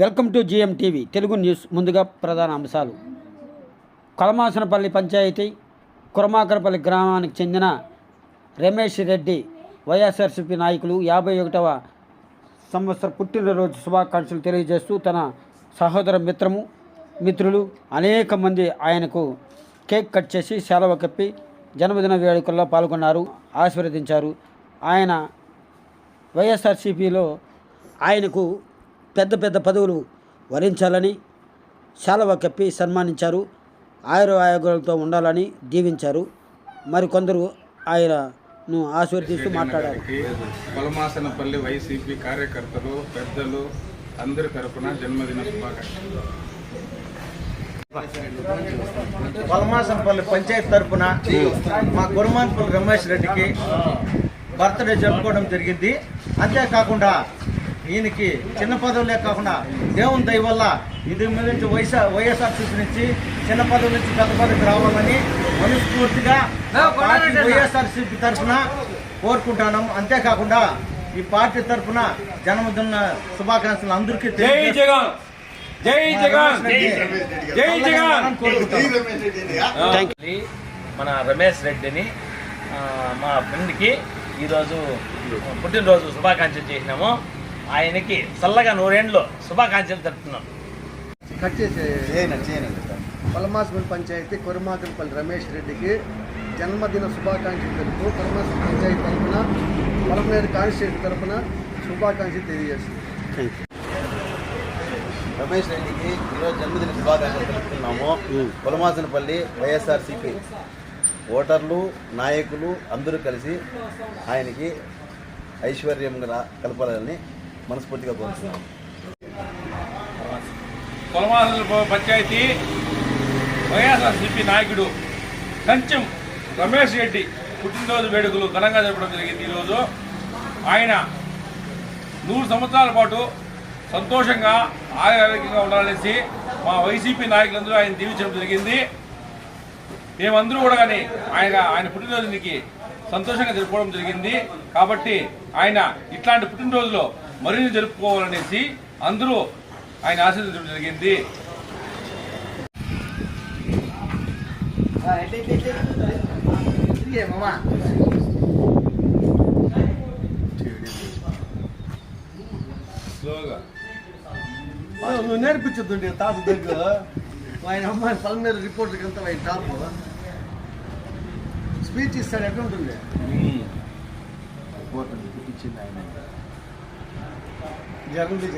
Welcome to GM TV Telugu news. ముందుగా ప్రధాన అంశాలు. కలమాసనపల్లి పంచాయతీ కురమాకరపల్లి గ్రామానికి చెందిన రమేష్ రెడ్డి వైఎస్ఆర్సీపీ నాయకులు 51వ సంవత్సర పుట్టినరోజు శుభాకాంక్షలు తెలియజేస్తూ తన సహోదర మిత్రులు అనేక మంది ఆయనకు కేక్ కట్ చేసి సెలవు కప్పి జన్మదిన వేడుకల్లో పాల్గొన్నారు, ఆశీర్వదించారు. ఆయన వైఎస్ఆర్సీపీలో ఆయనకు పెద్ద పదవులు వరించాలని శాలువ కప్పి సన్మానించారు. ఆయురారోగ్యాలతో ఉండాలని దీవించారు. మరికొందరు ఆయనను ఆశీర్వదిస్తూ మాట్లాడారు. కలమాసనపల్లి వైసీపీ కార్యకర్తలు, పెద్దలు అందరి తరపున జన్మదిన శుభాకాంక్షలు. కలమాసనపల్లి పంచాయతీ తరపున మా కురమాకరపల్లి రమేష్ రెడ్డికి బర్త్డే జరుపుకోవడం జరిగింది. అంతేకాకుండా ఈయనకి చిన్న పదవులే కాకుండా దేవుని దయ వల్ల ఇది నుంచి వైఎస్ఆర్సీపీ నుంచి చిన్న పదవి నుంచి పెద్ద పదవికి రావాలని మనస్ఫూర్తిగా వైఎస్ఆర్సీపీ తరఫున కోరుకుంటున్నాం. అంతేకాకుండా ఈ పార్టీ తరఫున జన్మదిన శుభాకాంక్షలు అందరికీ మన రమేష్ రెడ్డిని మా ఫ్రెండ్కి ఈరోజు పుట్టినరోజు శుభాకాంక్షలు చేసినాము. ఆయనకి చల్లగా 100 ఏళ్ళు శుభాకాంక్షలు తెలుపుతున్నాం. కలమాసనపల్లి పంచాయతీ కురమాకరపల్లి రమేష్ రెడ్డికి జన్మదిన శుభాకాంక్షలు తెలుపుతూ కలమాసనపల్లి పంచాయతీ తరఫున పలమనేరు కాన్స్టిట్యూన్సీ తరఫున శుభాకాంక్షలు తెలియజేస్తుంది. రమేష్ రెడ్డికి ఈరోజు జన్మదిన శుభాకాంక్షలు తెలుపుతున్నాము. కులమాసనపల్లి వైఎస్ఆర్సీపీ ఓటర్లు, నాయకులు అందరూ కలిసి ఆయనకి ఐశ్వర్యంగా కలపాలని మనస్ఫూర్తిగా కోరుతున్నాము. కలమాసనపల్లి పంచాయతీ వైఎస్ఆర్సీపీ నాయకుడు కంచెం రమేష్ రెడ్డి పుట్టినరోజు వేడుకలు ఘనంగా జరపడం జరిగింది. ఈరోజు ఆయన 100 సంవత్సరాల పాటు సంతోషంగా ఆరోగ్యంగా ఉండాలనేసి మా వైసీపీ నాయకులందరూ ఆయన దీవించడం జరిగింది. మేమందరూ కూడా కానీ ఆయన పుట్టినరోజుకి సంతోషంగా జరుపుకోవడం జరిగింది. కాబట్టి ఆయన ఇట్లాంటి పుట్టినరోజులో మరిన్ని జరుపుకోవాలనేసి అందరూ ఆయన ఆశీర్వదించడం జరిగింది. నువ్వు నేర్పించద్దు తాత దగ్గర ఆయన అమ్మాయి పలమనేరు రిపోర్టర్కి అంతా ఆయన టాప్ స్పీచ్ ఇస్తాడు. ఎట్లా ఉంటుంది జరుగుతుంది